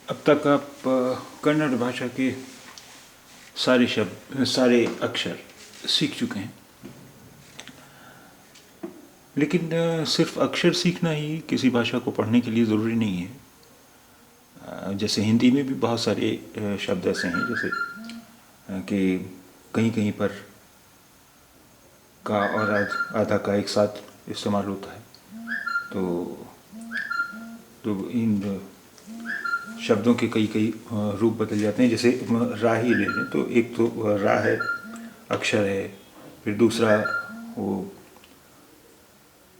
अब तक आप कन्नड़ भाषा के सारे शब्द, सारे अक्षर सीख चुके हैं। लेकिन सिर्फ अक्षर सीखना ही किसी भाषा को पढ़ने के लिए ज़रूरी नहीं है। जैसे हिंदी में भी बहुत सारे शब्द ऐसे हैं, जैसे कि कहीं कहीं पर का और आधा का एक साथ इस्तेमाल होता है। तो इन शब्दों के कई कई रूप बदल जाते हैं। जैसे रा ही ले लें तो एक तो रा है, अक्षर है, फिर दूसरा वो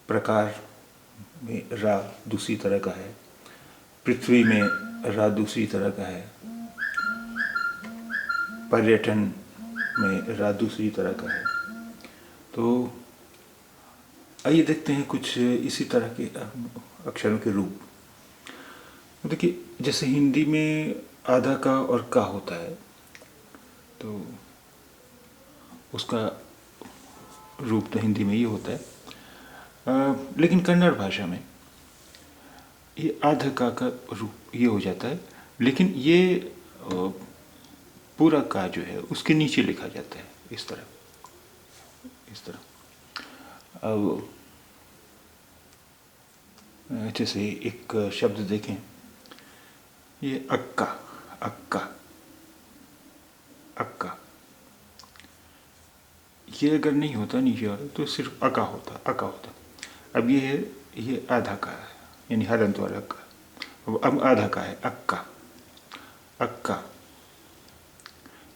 प्रकार में रा दूसरी तरह का है, पृथ्वी में रा दूसरी तरह का है, पर्यटन में रा दूसरी तरह का है। तो आइए देखते हैं कुछ इसी तरह के अक्षरों के रूप। देखिए, जैसे हिंदी में आधा का और का होता है, तो उसका रूप तो हिंदी में ही होता है। लेकिन कन्नड़ भाषा में ये आधा का रूप ये हो जाता है, लेकिन ये पूरा का जो है उसके नीचे लिखा जाता है, इस तरह। अब जैसे एक शब्द देखें, ये अक्का, अक्का, अक्का, ये अगर नहीं होता नीचे वाला तो सिर्फ अका होता, अका होता। अब ये है, ये आधा का है, यानी हलंत वाला का। अब आधा का है, अक्का, अक्का।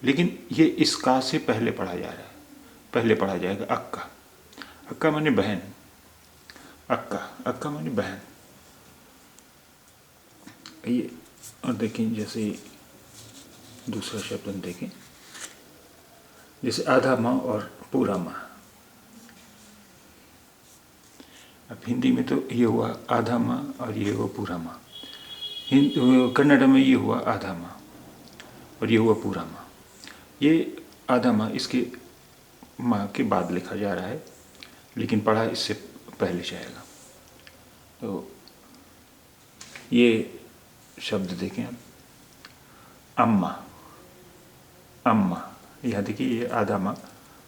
लेकिन ये इस का से पहले पढ़ा जा रहा है, पहले पढ़ा जाएगा अक्का। अक्का माने बहन, अक्का, अक्का माने बहन। ये और देखें, जैसे दूसरा शब्द हम देखें, जैसे आधा माँ और पूरा माँ। अब हिंदी में तो ये हुआ आधा माँ और ये हुआ पूरा माँ। कन्नड़ में ये हुआ आधा माँ और ये हुआ पूरा माँ। ये आधा माँ इसके माँ के बाद लिखा जा रहा है, लेकिन पढ़ा इससे पहले जाएगा। तो ये शब्द देखें आप, अम्मा, अम्मा। यहाँ देखिए, ये आधा माँ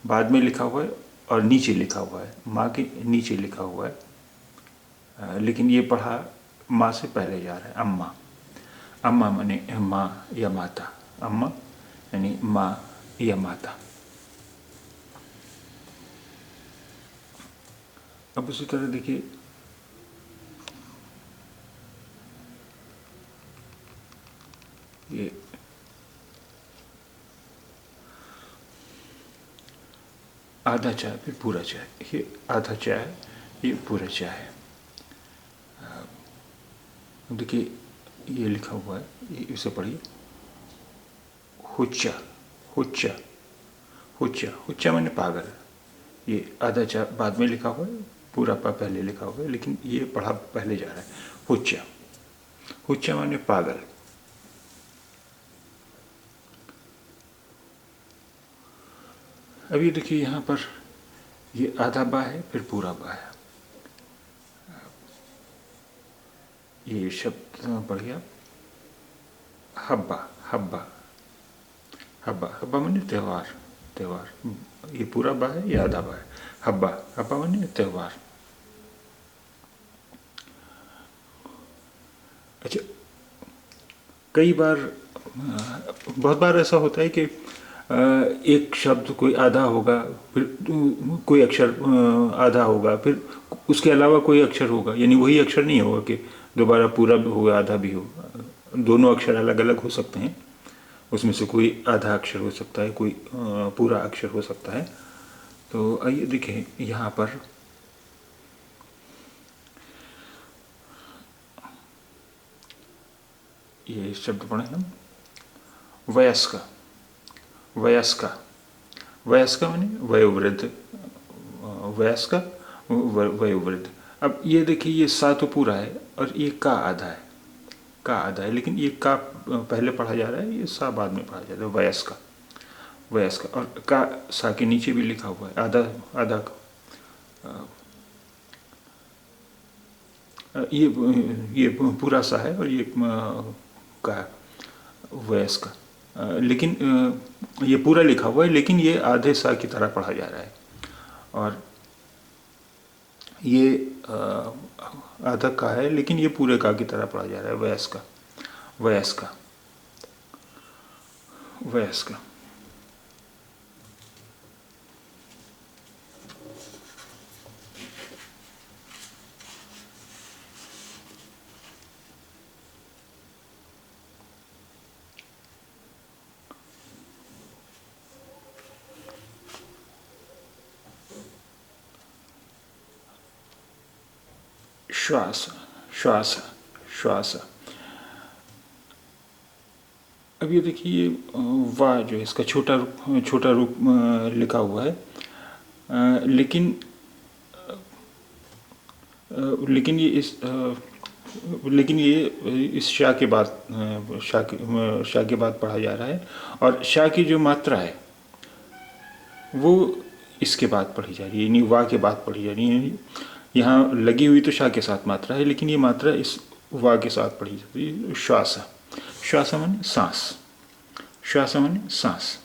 बाद में लिखा हुआ है और नीचे लिखा हुआ है, माँ के नीचे लिखा हुआ है, लेकिन ये पढ़ा माँ से पहले जा रहा है, अम्मा। अम्मा माने माँ या माता, अम्मा यानी माँ या माता। अब उसी तरह देखिए, ये आधा चाय फिर पूरा चाय, ये आधा चाय ये पूरा चाय। देखिए, ये लिखा हुआ है, ये इसे पढ़िए, हुच्चा, हुच्चा, हुच्चा, हुच्चा माने पागल। ये आधा चा बाद में लिखा हुआ है, पूरा पा पहले लिखा हुआ है, लेकिन ये पढ़ा पहले जा रहा है, हुच्चा, हुच्चा माने पागल। अभी देखिए, यहाँ पर ये आधा बा है फिर पूरा बा है। ये शब्द पढ़िए, हब्बा, हब्बा, हब्बा, हब्बा माने त्यौहार, त्यौहार। ये पूरा बा है, ये आधा बा है, हब्बा, हब्बा माने त्यौहार। अच्छा, कई बार बहुत बार ऐसा होता है कि एक शब्द कोई आधा होगा, फिर कोई अक्षर आधा होगा, फिर उसके अलावा कोई अक्षर होगा, यानी वही अक्षर नहीं होगा कि दोबारा पूरा भी होगा आधा भी हो। दोनों अक्षर अलग अलग हो सकते हैं, उसमें से कोई आधा अक्षर हो सकता है, कोई पूरा अक्षर हो सकता है। तो आइए देखें, यहाँ पर ये शब्द पढ़ें हम, वयस्क, वयस्क, वयस्क माने वयोवृद्ध, वयस्क वयोवृद्ध। अब ये देखिए, ये सा तो पूरा है और ये का आधा है, का आधा है, लेकिन ये का पहले पढ़ा जा रहा है, ये सा बाद में पढ़ा जाता है, वयस्क, वयस्क। और का सा के नीचे भी लिखा हुआ है आधा, आधा का। ये पूरा सा है और ये का, वयस्क। लेकिन ये पूरा लिखा हुआ है, लेकिन ये आधे सा की तरह पढ़ा जा रहा है। और ये आधा का है, लेकिन ये पूरे का की तरह पढ़ा जा रहा है, वयस्क, वयस्क, वयस्क। श्वास, श्वास, श्वास। अब ये देखिए, वाह जो है इसका छोटा रूप लिखा हुआ है, लेकिन लेकिन ये इस लेकिन ये इस शाह के बाद शाह के बाद पढ़ा जा रहा है, और शाह की जो मात्रा है वो इसके बाद पढ़ी जा रही है, यानी वाह के बाद पढ़ी जा रही है। यहाँ लगी हुई तो शाह के साथ मात्रा है, लेकिन ये मात्रा इस वाह के साथ पढ़ी जाती है। श्वास, श्वास माने सांस, श्वास माने सांस,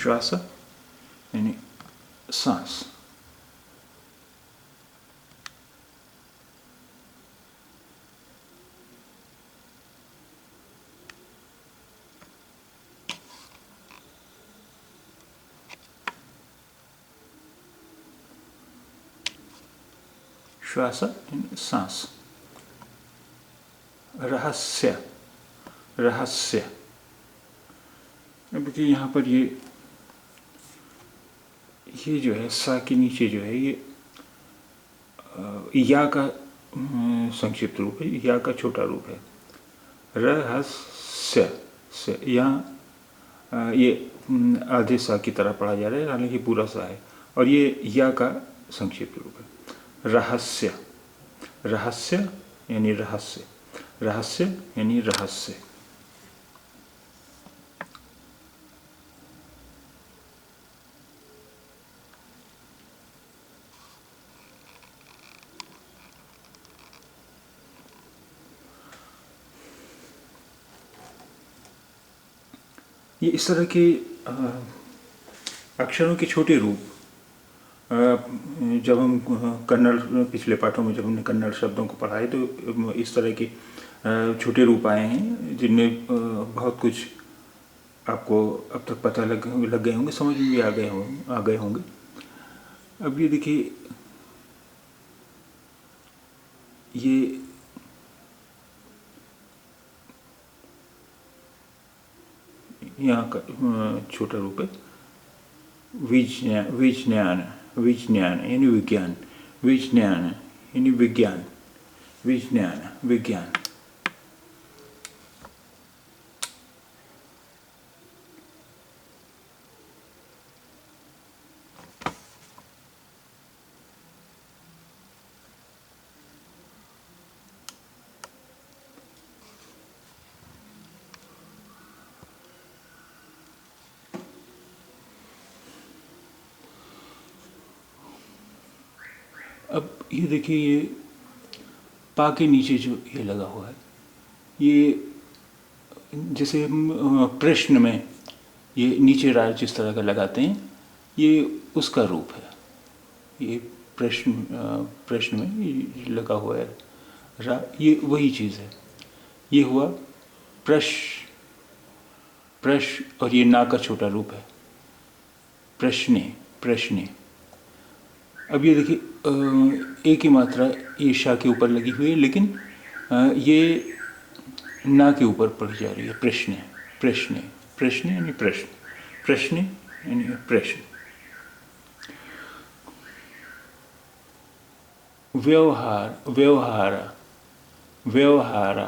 श्वास यानी सांस। श्वास सांस। रहस्य, रहस्य। अब देखिए यहाँ पर ये जो है सा के नीचे जो है ये या का संक्षिप्त रूप है, या का छोटा रूप है। रहस्य से यहाँ ये आधे सा की तरह पढ़ा जा रहा है, हालांकि पूरा सा है, और ये या का संक्षिप्त रूप है। रहस्य, रहस्य यानी रहस्य, रहस्य यानी रहस्य। ये इस तरह के अक्षरों के छोटे रूप, जब हम कन्नड़ पिछले पाठों में जब हमने कन्नड़ शब्दों को पढ़ा है तो इस तरह के छोटे रूप आए हैं, जिनमें बहुत कुछ आपको अब तक पता लग गए होंगे, समझ में भी आ गए होंगे। अब ये देखिए, ये यहाँ का छोटा रूप है। विज्ञान, विज्ञान, विज्ञान यानी विज्ञान, विज्ञान यानी विज्ञान, विज्ञान, विज्ञान। अब ये देखिए, ये पा के नीचे जो ये लगा हुआ है, ये जैसे हम प्रश्न में ये नीचे राय जिस तरह का लगाते हैं, ये उसका रूप है। ये प्रश्न में ये लगा हुआ है रा, ये वही चीज़ है। ये हुआ प्रश्न, और ये ना का छोटा रूप है, प्रश्ने, प्रश्ने। अब ये देखिए, एक ही मात्रा ये शाह के ऊपर लगी हुई है, लेकिन ये ना के ऊपर पढ़ी जा रही है। प्रश्न, प्रश्न, प्रश्न यानी प्रश्न, प्रश्न यानी प्रश्न। व्यवहार, व्यवहार, व्यवहार,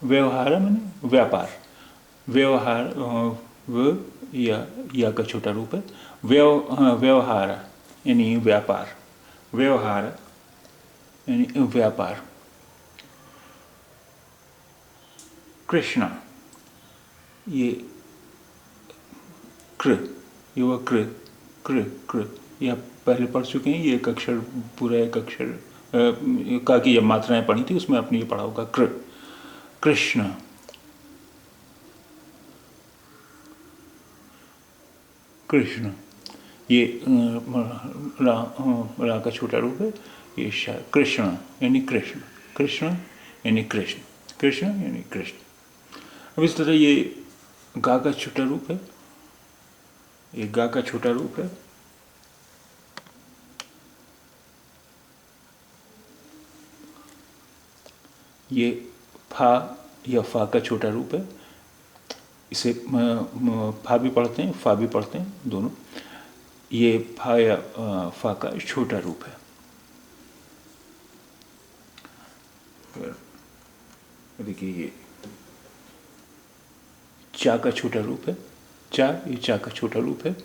व्यवहार माने व्यापार, व्यवहार या का छोटा रूप है। व्यवहार यानी व्यापार, व्यवहार यानी व्यापार। कृष्णा, ये कृ, ये हुआ कृ, कृ, कृ, ये आप पहले पढ़ चुके हैं। ये एक अक्षर, पूरा एक अक्षर का की जब मात्राएं पढ़ी थी उसमें आपने ये पढ़ा होगा कृष्ण, कृष्ण, ये रा का छोटा रूप है, ये कृष्ण यानी कृष्ण, कृष्ण यानी कृष्ण, कृष्ण यानी कृष्ण। अब इस तरह ये गा का छोटा रूप है, ये गा का छोटा रूप है, ये फा या फा का छोटा रूप है, इसे फा भी पढ़ते हैं फा भी पढ़ते हैं दोनों। ये फा या फा का छोटा रूप है। देखिए ये चा का छोटा रूप है, चा, ये चा का छोटा रूप है।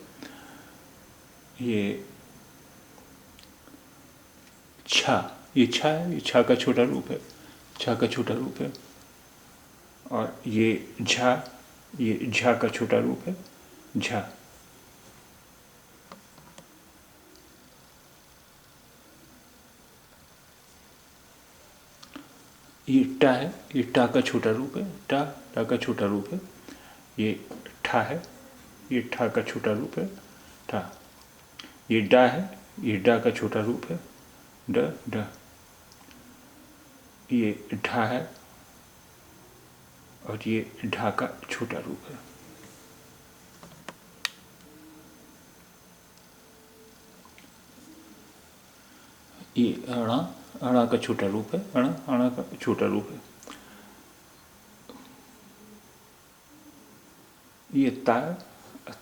ये छा, ये छा है, ये छा का छोटा रूप है, छा का छोटा रूप है। और ये झा, ये झा का छोटा रूप है, झा। ये टा है, ये टा का छोटा रूप है, टा, टा का छोटा रूप है। ये ठा है, ये ठा का छोटा रूप है, ठा। ये डा है, ये डा का छोटा रूप है, ड, ड। ये ढा है और ये ढा का छोटा रूप है। ये अणा, अणा का छोटा रूप है, अणा, अणा का छोटा रूप है। ये ता,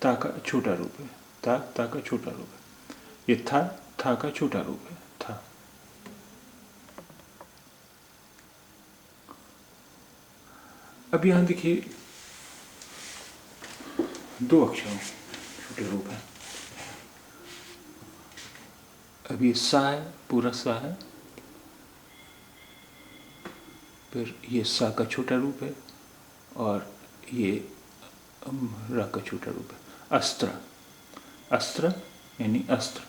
ता का छोटा रूप है, ता, ता का छोटा रूप है। ये था, था का छोटा रूप है, था। अब यहां देखिए दो अक्षरों छोटे रूप है। अब ये सा है, पूरा सा है, फिर ये सा का छोटा रूप है और ये रा का छोटा रूप है। अस्त्र, अस्त्र यानी अस्त्र,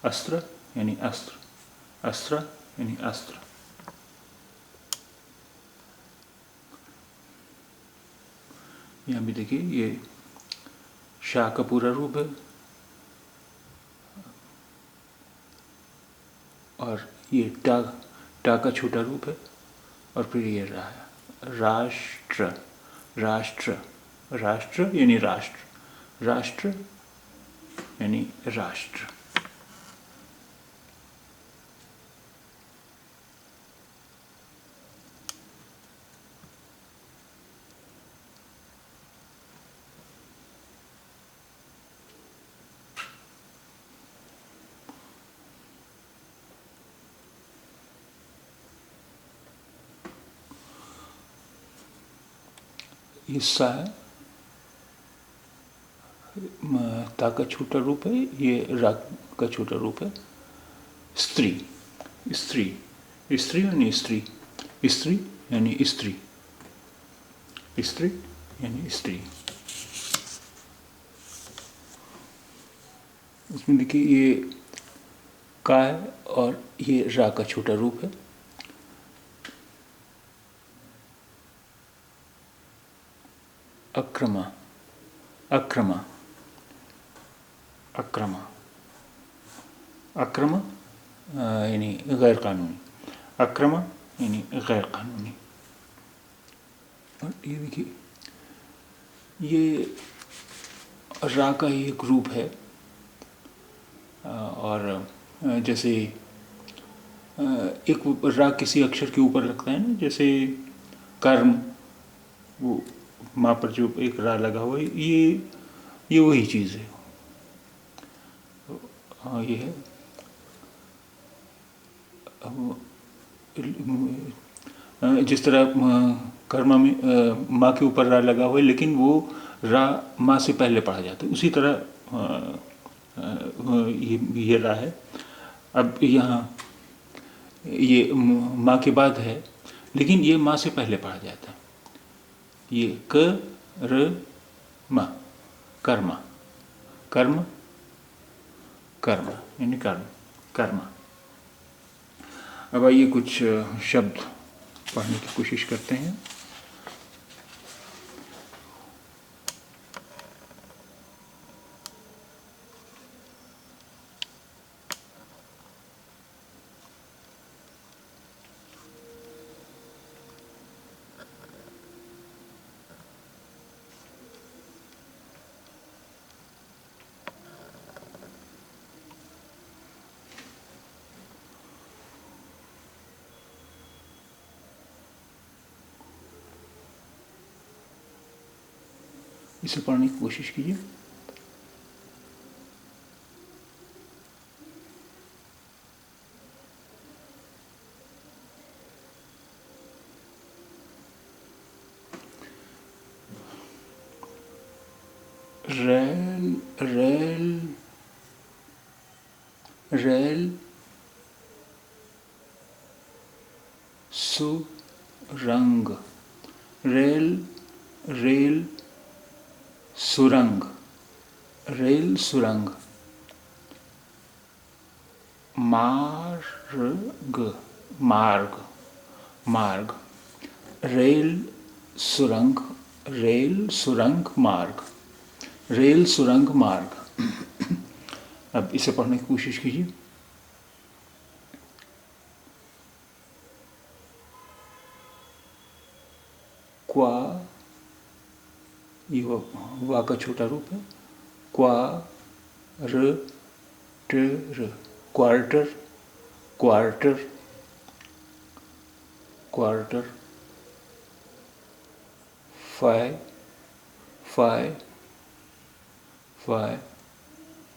अस्त्र यानी अस्त्र, अस्त्र यानी अस्त्र। यहाँ भी देखिए ये शाह का पूरा रूप है और ये टा, टा का छोटा रूप है और फिर ये रा है। राष्ट्र, राष्ट्र, राष्ट्र यानी राष्ट्र, राष्ट्र यानी राष्ट्र। ये सा है, ता का छोटा रूप है, ये रा का छोटा रूप है। स्त्री, स्त्री, स्त्री यानी स्त्री, स्त्री यानी स्त्री, स्त्री यानी स्त्री। इसमें देखिए ये का है और ये रा का छोटा रूप है। अक्रमा, अक्रमा, अक्रमा, अक्रमा यानी गैर कानूनी, अक्रमा यानी गैर कानूनी। और ये देखिए ये रा का ही एक रूप है। और जैसे एक रा किसी अक्षर के ऊपर लगता है ना, जैसे कर्म, वो माँ पर जो एक रा लगा हुआ है, ये वही चीज़ है। हाँ ये है। जिस तरह कर्मा में माँ के ऊपर रा लगा हुआ है, लेकिन वो रा माँ से पहले पढ़ा जाता है, उसी तरह ये रा है। अब यहाँ ये माँ के बाद है, लेकिन ये माँ से पहले पढ़ा जाता है। ये क र म, कर्मा, कर्म, कर्म यानी कर्म, कर्मा। अब आइए कुछ शब्द पढ़ने की कोशिश करते हैं। इसे पढ़ने की कोशिश कीजिए। रेल रेल रेल सुरंग, रेल रेल सुरंग, रेल सुरंग। मार्ग मार्ग मार्ग, रेल सुरंग, रेल सुरंग मार्ग, रेल सुरंग मार्ग। अब इसे पढ़ने की कोशिश कीजिए। क्वा, ये वा का छोटा रूप है। क्वा र टर, क्वार्टर क्वार्टर क्वार्टर। फाय फाय फाय,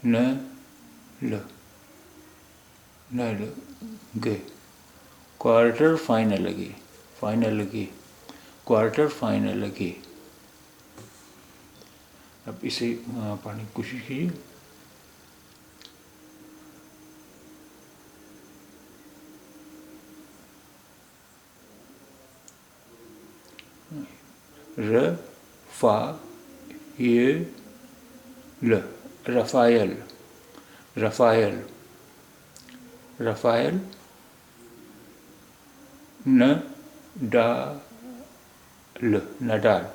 न ल गे, क्वार्टर फाइनल गे, फाइनल गे, क्वार्टर फाइनल गे। अब इसे पढ़ने की कोशिश कीजिए। र फा ये ल, रफायल रफायल रफायल। न डा ल, Nadal,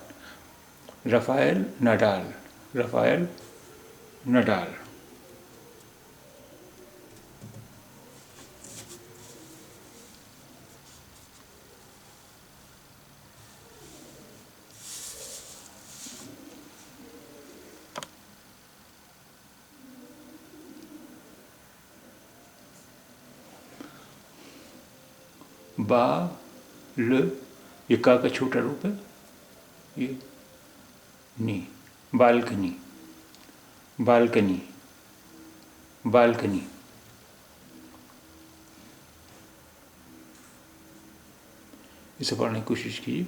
Rafael Nadal, Rafael Nadal. बा ल, ये का छोटा रूप है। ये नी, बालकनी बालकनी बालकनी। इसे पढ़ने की कोशिश कीजिए।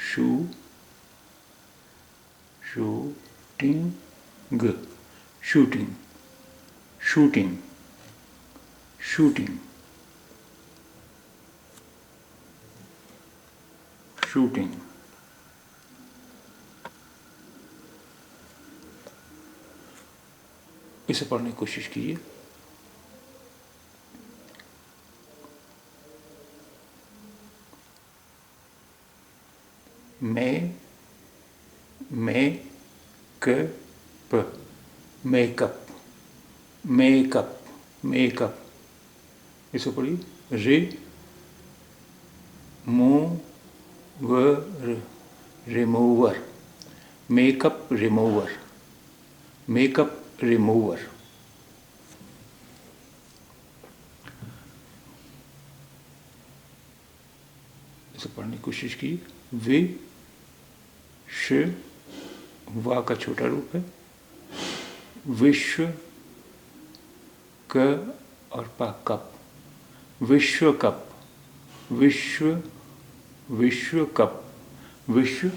शू shooting shooting shooting shooting shooting. इसे पढ़ने की कोशिश कीजिए। Makeup makeup makeup makeup. इसे पढ़िए। Remover remover, makeup remover, makeup remover. इसे पढ़ने की कोशिश की। वा का छोटा रूप है। विश्व क और पा, कप, विश्व कप, विश्व विश्व कप, विश्व